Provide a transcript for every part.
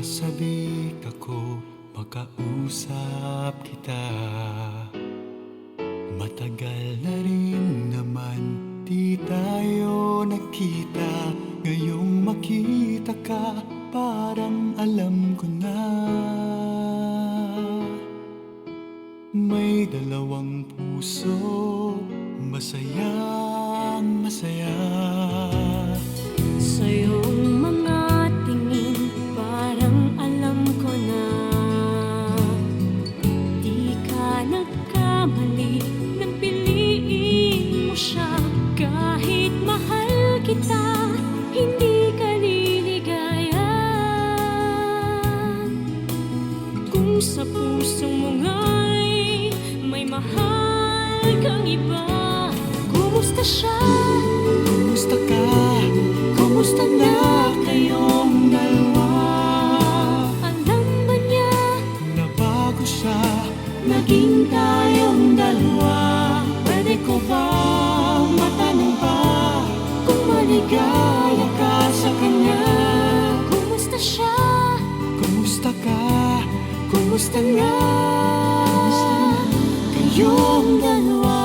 sabik ako, makausap kita. Matagal na rin naman di tayo nagkita. Ngayong makita ka, parang alam ko na. May dalawang puso, masayang masaya. Sa iyong mga tingin, parang alam ko na. Di ka nagkamali nang piliin mo siya. Kahit mahal kita, hindi ka liligaya. Kung sa puso mo nga'y may mahal kang iba, kumusta siya? Kumusta ka? Kumusta na kayong dalawa? Alam ba niya Na bago siya, naging tayong dalawa? pwede ko ba matanong ba kung maligaya ka sa kanya? Kumusta siya? Kumusta ka? Kumusta na kayong dalawa?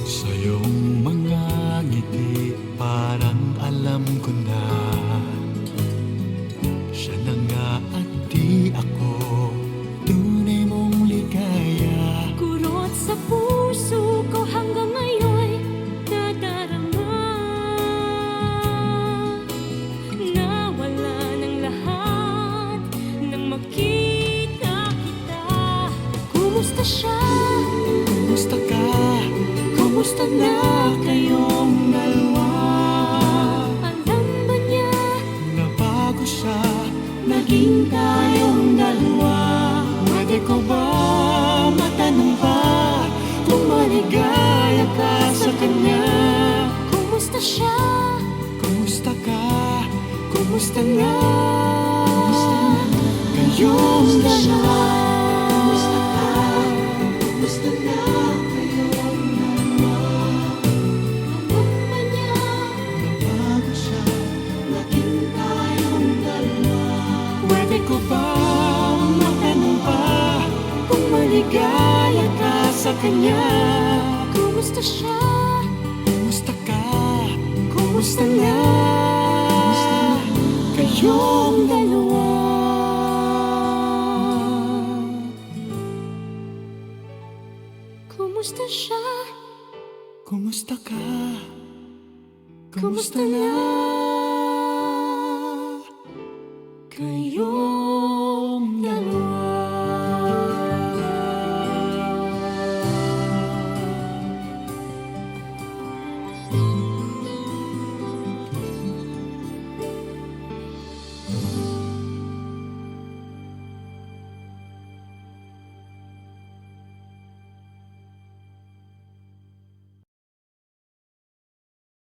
Sa iyong mga ngiti, parang alam ko na. Siya na nga at di ako tunay mong ligaya. Kurot sa puso ko hanggang ngayon'y nadarama. Nawala ng lahat nang makita kita. Kumusta siya? Kumusta ka? Kumusta na kayong dalawa? Alam ba niya Na bago siya, naging tayong dalawa? pwede ko ba matanong ba kung maligaya ka sa kanya? Kumusta siya? Kumusta ka? Kumusta na kayong dalawa? Kumusta ka? Kumusta na kayong dalawa? Alam ba niya Na bago siya, naging tayong dalawa. Pwede ko ba matanong ba kung maligaya ka sa kanya? kumusta siya? Kumusta ka? Kumusta na kayong dalawa? Kumusta siya? Kumusta ka? Kumusta na kayo?